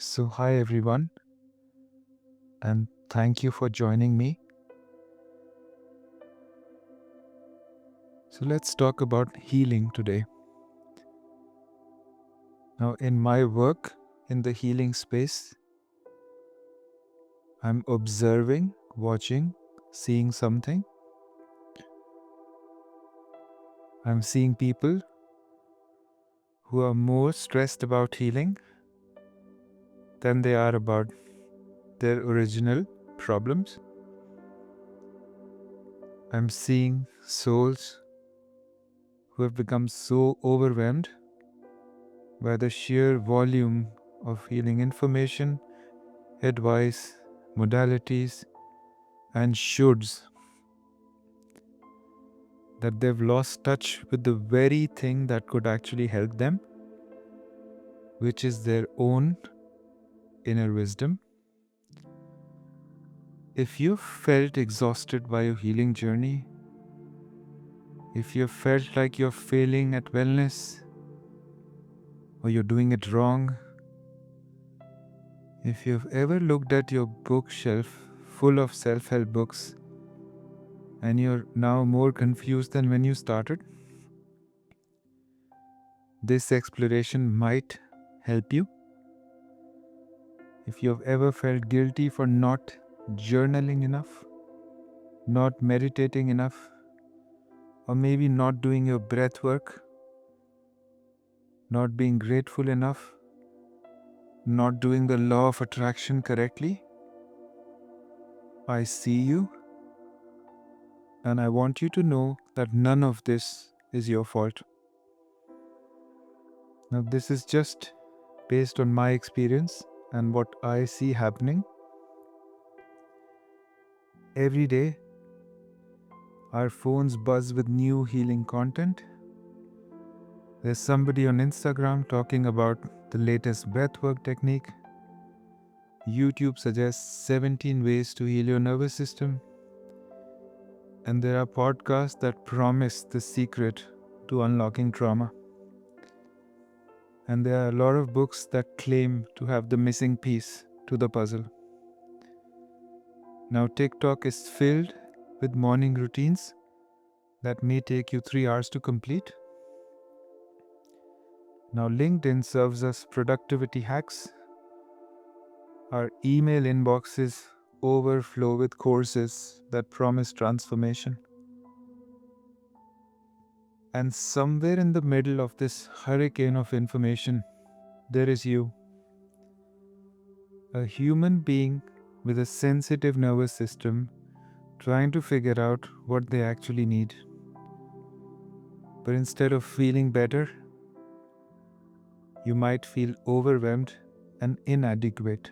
So, hi everyone, and thank you for joining me. So, let's talk about healing today. Now, in my work in the healing space, I'm observing, watching, seeing something. I'm seeing people who are more stressed about healing than they are about their original problems. I'm seeing souls who have become so overwhelmed by the sheer volume of healing information, advice, modalities, and shoulds that they've lost touch with the very thing that could actually help them, which is their own inner wisdom. If you've felt exhausted by your healing journey, if you've felt like you're failing at wellness or you're doing it wrong, if you've ever looked at your bookshelf full of self-help books and you're now more confused than when you started, this exploration might help you. If you've ever felt guilty for not journaling enough, not meditating enough, or maybe not doing your breath work, not being grateful enough, not doing the law of attraction correctly, I see you, and I want you to know that none of this is your fault. Now, this is just based on my experience and what I see happening. Every day, our phones buzz with new healing content. There's somebody on Instagram talking about the latest breathwork technique. YouTube suggests 17 ways to heal your nervous system. And there are podcasts that promise the secret to unlocking trauma. And there are a lot of books that claim to have the missing piece to the puzzle. Now, TikTok is filled with morning routines that may take you 3 hours to complete. Now, LinkedIn serves us productivity hacks. Our email inboxes overflow with courses that promise transformation. And somewhere in the middle of this hurricane of information, there is you, a human being with a sensitive nervous system trying to figure out what they actually need. But instead of feeling better, you might feel overwhelmed and inadequate.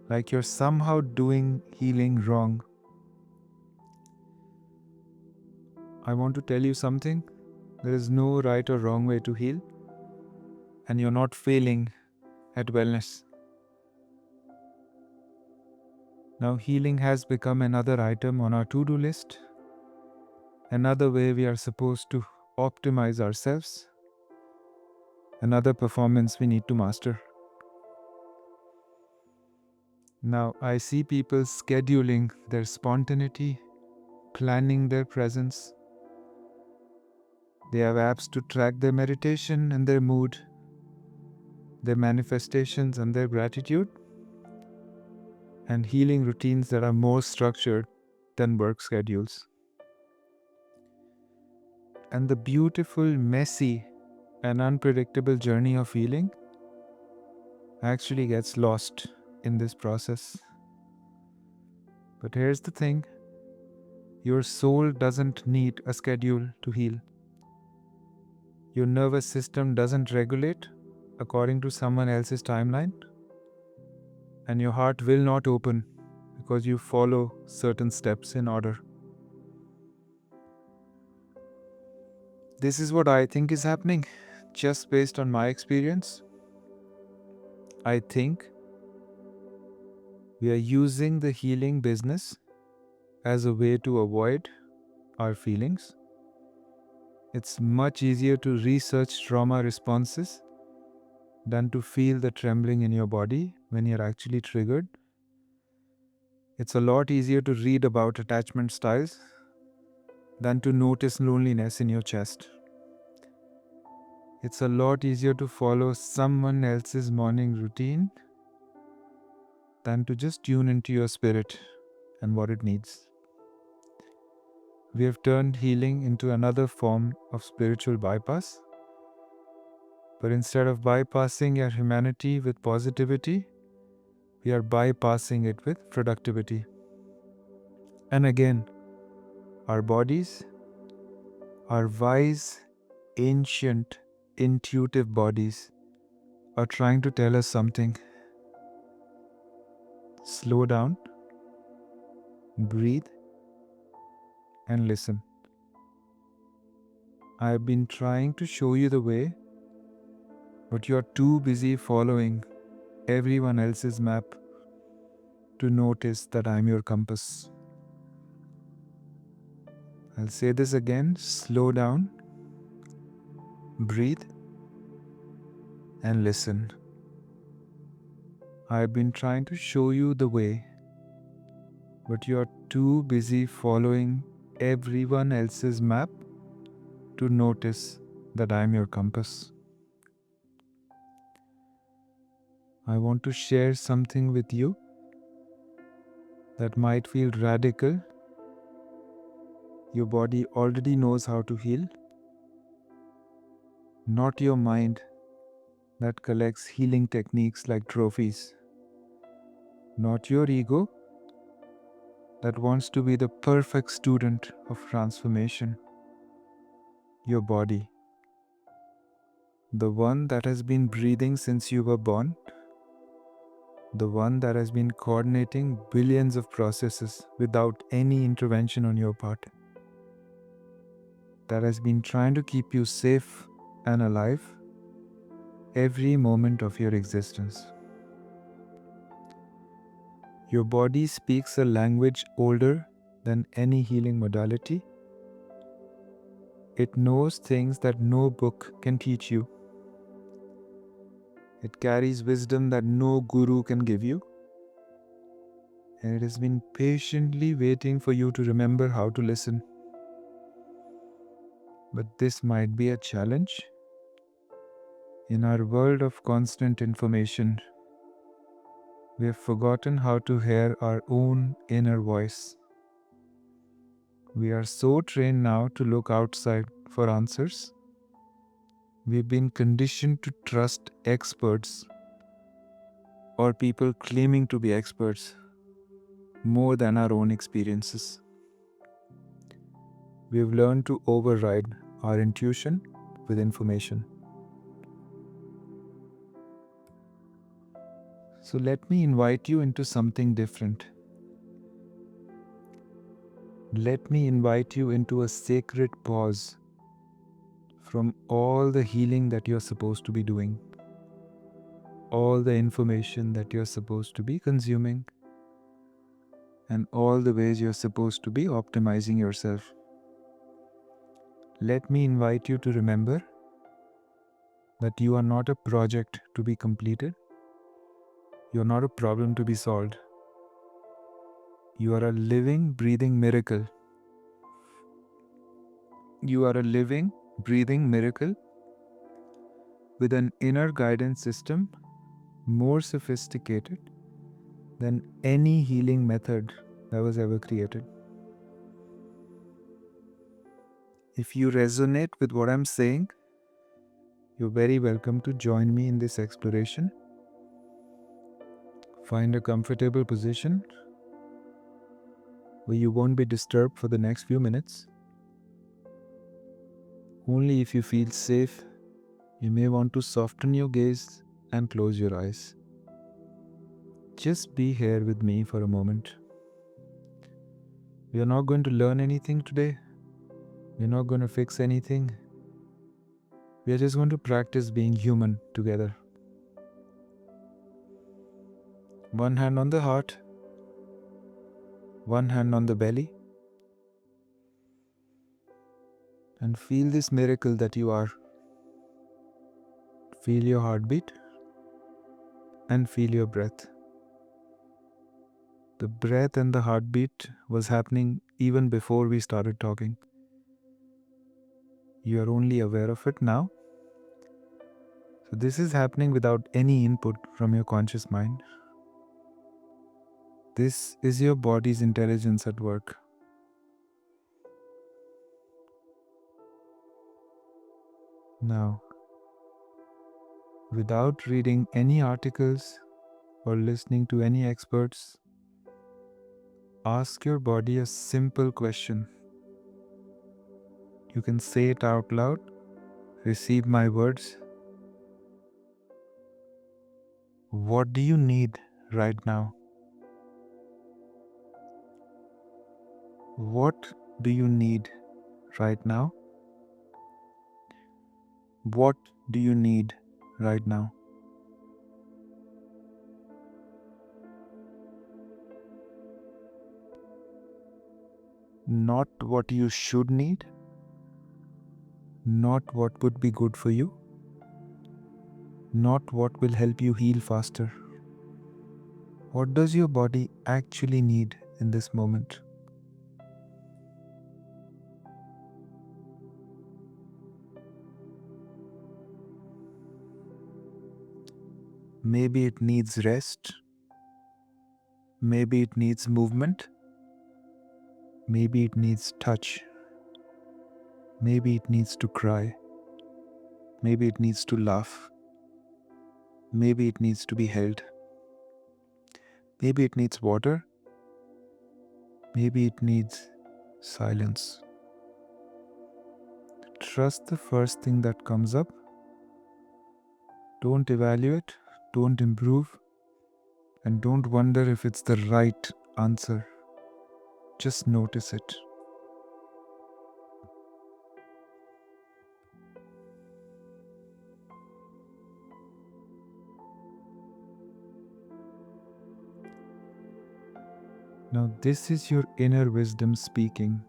Like you're somehow doing healing wrong. I want to tell you something. There is no right or wrong way to heal, and you're not failing at wellness. Now, healing has become another item on our to-do list, another way we are supposed to optimize ourselves, another performance we need to master. Now, I see people scheduling their spontaneity, planning their presence. They have apps to track their meditation and their mood, their manifestations and their gratitude, and healing routines that are more structured than work schedules. And the beautiful, messy, and unpredictable journey of healing actually gets lost in this process. But here's the thing, your soul doesn't need a schedule to heal. Your nervous system doesn't regulate according to someone else's timeline, and your heart will not open because you follow certain steps in order. This is what I think is happening, just based on my experience. I think we are using the healing business as a way to avoid our feelings. It's much easier to research trauma responses than to feel the trembling in your body when you're actually triggered. It's a lot easier to read about attachment styles than to notice loneliness in your chest. It's a lot easier to follow someone else's morning routine than to just tune into your spirit and what it needs. We have turned healing into another form of spiritual bypass. But instead of bypassing your humanity with positivity, we are bypassing it with productivity. And again, our bodies, our wise, ancient, intuitive bodies are trying to tell us something. Slow down, breathe, and listen. I have been trying to show you the way, but you are too busy following everyone else's map to notice that I am your compass. I'll say this again. Slow down, breathe, and listen. I have been trying to show you the way, but you are too busy following everyone else's map to notice that I am your compass. I want to share something with you that might feel radical. Your body already knows how to heal, not your mind that collects healing techniques like trophies, not your ego that wants to be the perfect student of transformation. Your body, the one that has been breathing since you were born, the one that has been coordinating billions of processes without any intervention on your part, that has been trying to keep you safe and alive every moment of your existence. Your body speaks a language older than any healing modality. It knows things that no book can teach you. It carries wisdom that no guru can give you. And it has been patiently waiting for you to remember how to listen. But this might be a challenge. In our world of constant information, we have forgotten how to hear our own inner voice. We are so trained now to look outside for answers. We've been conditioned to trust experts or people claiming to be experts more than our own experiences. We've learned to override our intuition with information. So let me invite you into something different. Let me invite you into a sacred pause from all the healing that you're supposed to be doing, all the information that you're supposed to be consuming, and all the ways you're supposed to be optimizing yourself. Let me invite you to remember that you are not a project to be completed. You're not a problem to be solved. You are a living, breathing miracle. You are a living, breathing miracle with an inner guidance system more sophisticated than any healing method that was ever created. If you resonate with what I'm saying, you're very welcome to join me in this exploration. Find a comfortable position where you won't be disturbed for the next few minutes. Only if you feel safe, you may want to soften your gaze and close your eyes. Just be here with me for a moment. We are not going to learn anything today. We're not going to fix anything. We are just going to practice being human together. One hand on the heart, one hand on the belly, and feel this miracle that you are. Feel your heartbeat. and feel your breath. The breath and the heartbeat was happening even before we started talking. You are only aware of it now. So this is happening without any input from your conscious mind. This is your body's intelligence at work. Now, without reading any articles or listening to any experts, ask your body a simple question. You can say it out loud. Receive my words. What do you need right now? What do you need right now? What do you need right now? Not what you should need, not what would be good for you, not what will help you heal faster. What does your body actually need in this moment? Maybe it needs rest. Maybe it needs movement. Maybe it needs touch. Maybe it needs to cry. Maybe it needs to laugh. Maybe it needs to be held. Maybe it needs water. Maybe it needs silence. Trust the first thing that comes up. Don't evaluate. Don't improve. And don't wonder if it's the right answer. Just notice it. Now, this is your inner wisdom speaking.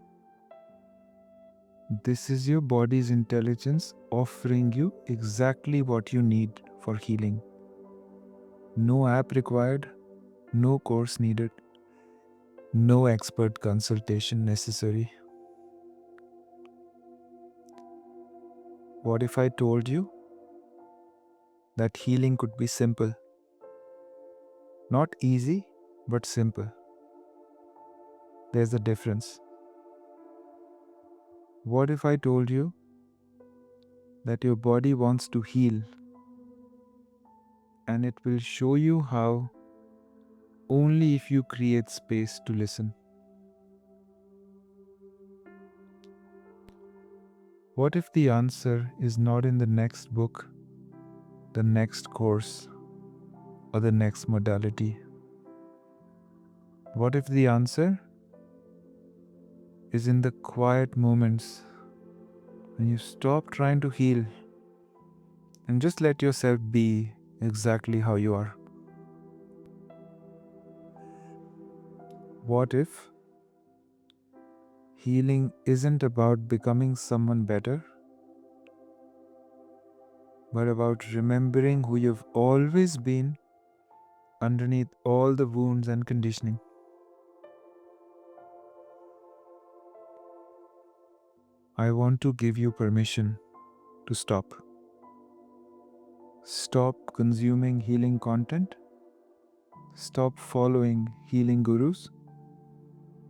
This is your body's intelligence offering you exactly what you need for healing. No app required, no course needed, no expert consultation necessary. What if I told you that healing could be simple? Not easy, but simple. There's a difference. What if I told you that your body wants to heal and it will show you how only if you create space to listen? What if the answer is not in the next book, the next course, or the next modality? What if the answer is in the quiet moments when you stop trying to heal and just let yourself be exactly how you are? What if healing isn't about becoming someone better, but about remembering who you've always been underneath all the wounds and conditioning? I want to give you permission to stop. Stop consuming healing content. Stop following healing gurus.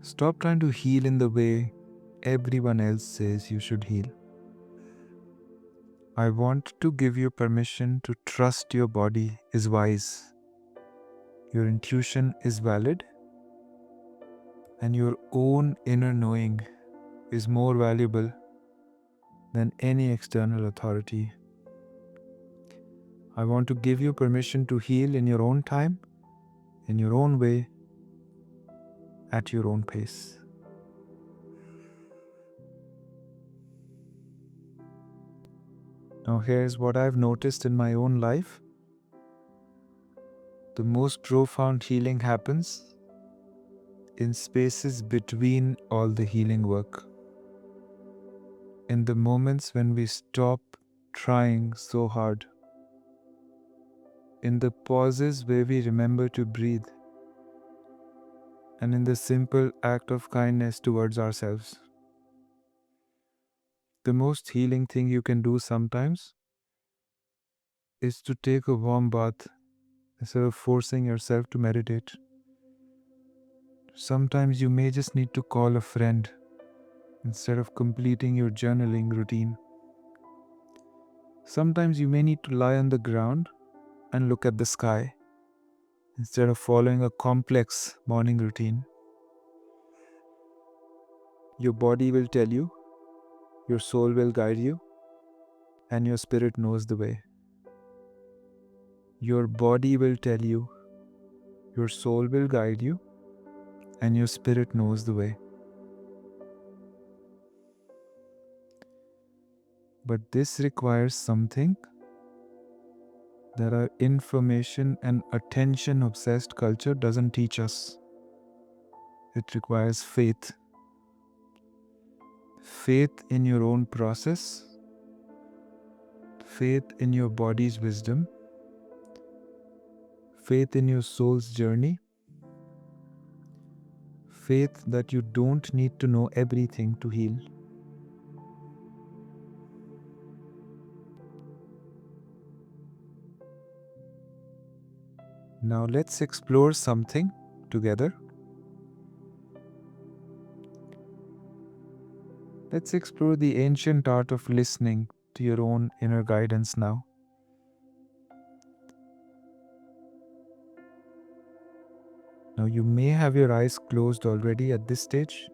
Stop trying to heal in the way everyone else says you should heal. I want to give you permission to trust your body is wise, your intuition is valid, and your own inner knowing is more valuable than any external authority. I want to give you permission to heal in your own time, in your own way, at your own pace. Now, here's what I've noticed in my own life. The most profound healing happens in spaces between all the healing work. In the moments when we stop trying so hard. in the pauses where we remember to breathe, and in the simple act of kindness towards ourselves. The most healing thing you can do sometimes is to take a warm bath instead of forcing yourself to meditate. Sometimes you may just need to call a friend instead of completing your journaling routine. Sometimes you may need to lie on the ground and look at the sky instead of following a complex morning routine. Your body will tell you, your soul will guide you, and your spirit knows the way. Your body will tell you, your soul will guide you, and your spirit knows the way. But this requires something that our information and attention obsessed culture doesn't teach us. It requires faith. Faith in your own process, faith in your body's wisdom, faith in your soul's journey, faith that you don't need to know everything to heal. Now let's explore something together. Let's explore the ancient art of listening to your own inner guidance now. Now you may have your eyes closed already at this stage.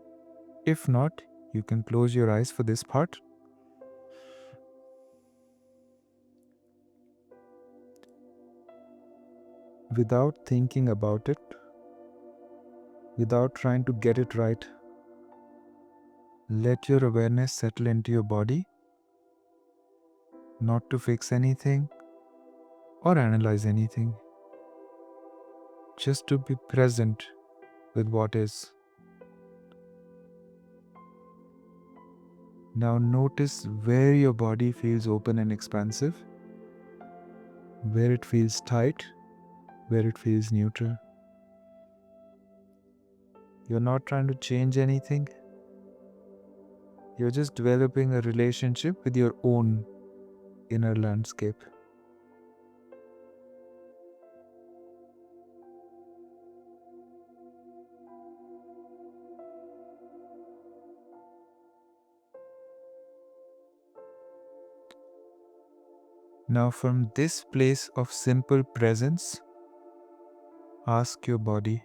If not, you can close your eyes for this part. Without thinking about it, without trying to get it right, let your awareness settle into your body, not to fix anything or analyze anything, just to be present with what is. Now notice where your body feels open and expansive, where it feels tight, where it feels neutral. You're not trying to change anything. You're just developing a relationship with your own inner landscape. Now, from this place of simple presence, ask your body,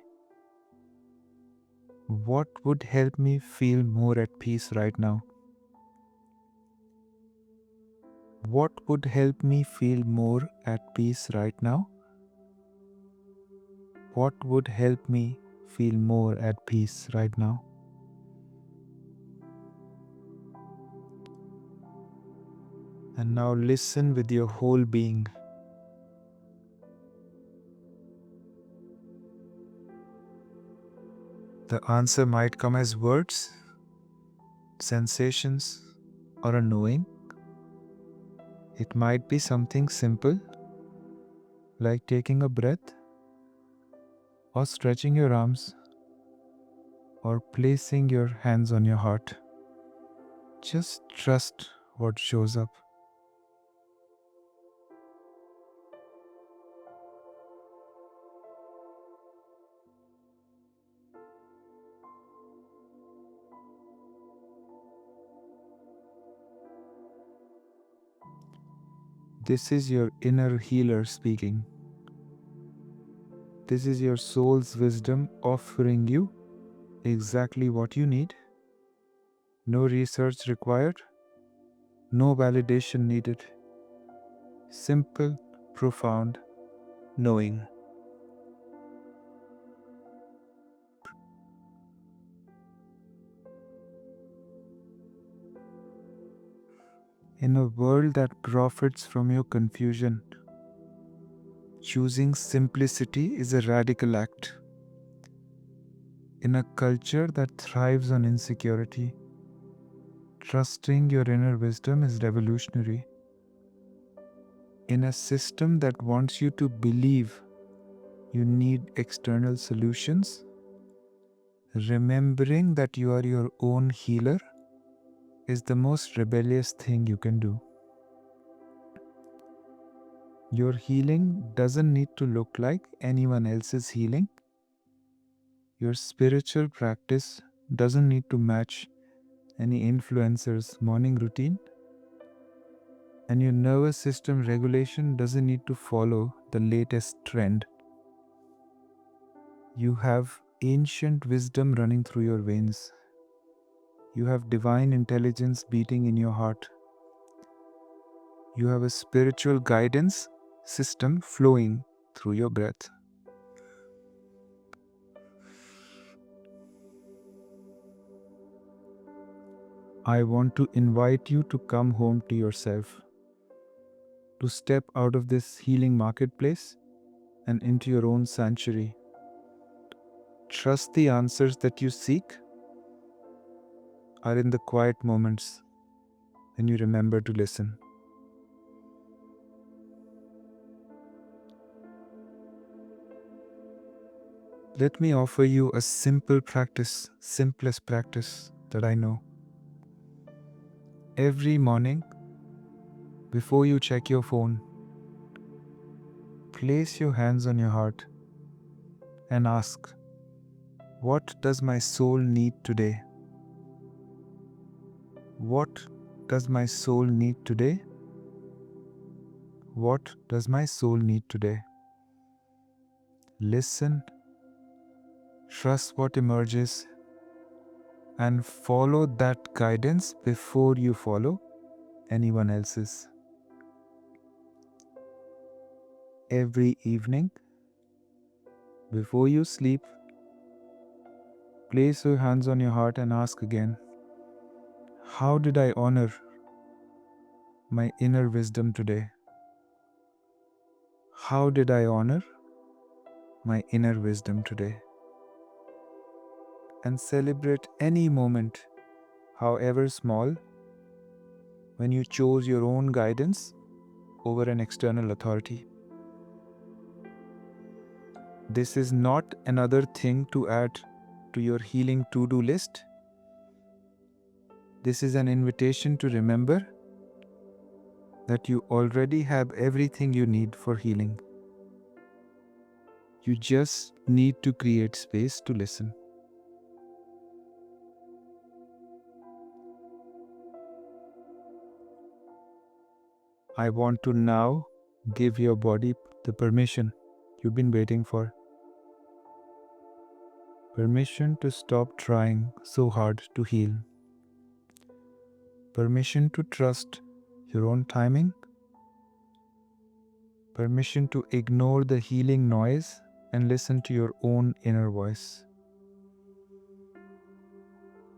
what would help me feel more at peace right now? What would help me feel more at peace right now? What would help me feel more at peace right now? And now listen with your whole being. The answer might come as words, sensations, or a knowing. It might be something simple, like taking a breath, or stretching your arms, or placing your hands on your heart. Just trust what shows up. This is your inner healer speaking. This is your soul's wisdom offering you exactly what you need. No research required, no validation needed. Simple, profound knowing. In a world that profits from your confusion, choosing simplicity is a radical act. In a culture that thrives on insecurity, trusting your inner wisdom is revolutionary. in a system that wants you to believe you need external solutions, remembering that you are your own healer is the most rebellious thing you can do. Your healing doesn't need to look like anyone else's healing. Your spiritual practice doesn't need to match any influencer's morning routine. And your nervous system regulation doesn't need to follow the latest trend. You have ancient wisdom running through your veins. You have divine intelligence beating in your heart. You have a spiritual guidance system flowing through your breath. I want to invite you to come home to yourself, to step out of this healing marketplace and into your own sanctuary. Trust the answers that you seek are in the quiet moments when you remember to listen. Let me offer you a simple practice, simplest practice that I know. Every morning, before you check your phone, place your hands on your heart and ask, what does my soul need today? What does my soul need today? What does my soul need today? Listen, trust what emerges, and follow that guidance before you follow anyone else's. Every evening, before you sleep, place your hands on your heart and ask again, how did I honor my inner wisdom today? How did I honor my inner wisdom today? And celebrate any moment, however small, when you chose your own guidance over an external authority. This is not another thing to add to your healing to-do list. This is an invitation to remember that you already have everything you need for healing. You just need to create space to listen. I want to now give your body the permission you've been waiting for. Permission to stop trying so hard to heal. Permission to trust your own timing. Permission to ignore the healing noise and listen to your own inner voice.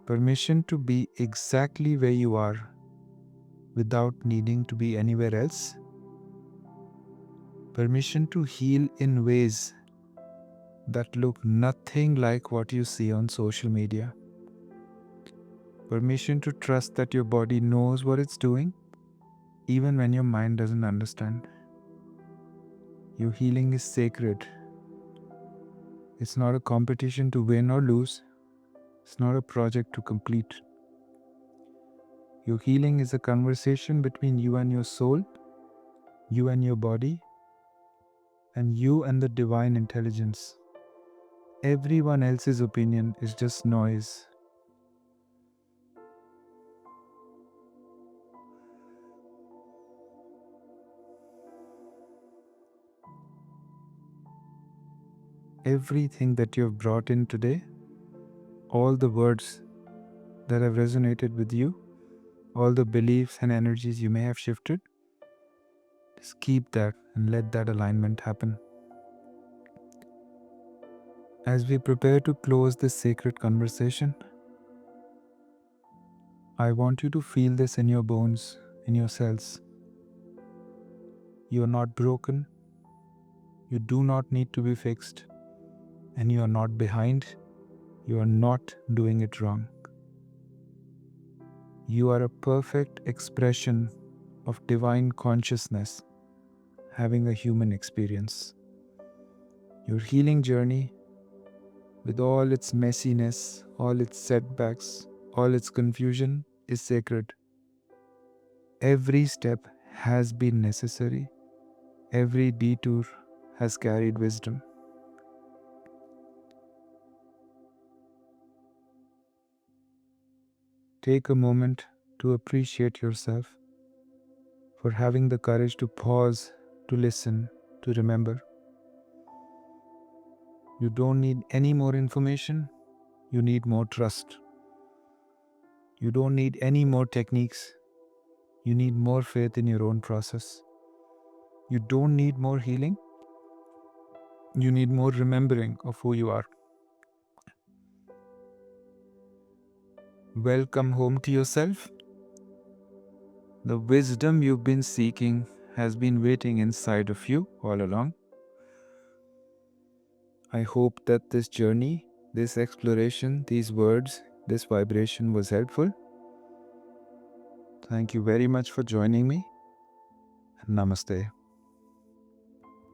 Permission to be exactly where you are without needing to be anywhere else. Permission to heal in ways that look nothing like what you see on social media. Permission to trust that your body knows what it's doing, even when your mind doesn't understand. Your healing is sacred. It's not a competition to win or lose. It's not a project to complete. Your healing is a conversation between you and your soul, you and your body, and you and the divine intelligence. Everyone else's opinion is just noise. Everything that you have brought in today, all the words that have resonated with you, all the beliefs and energies you may have shifted, just keep that and let that alignment happen. As we prepare to close this sacred conversation, I want you to feel this in your bones, in your cells. You are not broken. You do not need to be fixed. And you are not behind. You are not doing it wrong. You are a perfect expression of divine consciousness having a human experience. Your healing journey, with all its messiness, all its setbacks, all its confusion, is sacred. Every step has been necessary, every detour has carried wisdom. Take a moment to appreciate yourself for having the courage to pause, to listen, to remember. You don't need any more information, you need more trust. You don't need any more techniques, you need more faith in your own process. You don't need more healing, you need more remembering of who you are. Welcome home to yourself. The wisdom you've been seeking has been waiting inside of you all along. I hope that this journey, this exploration, these words, this vibration was helpful. Thank you very much for joining me. Namaste.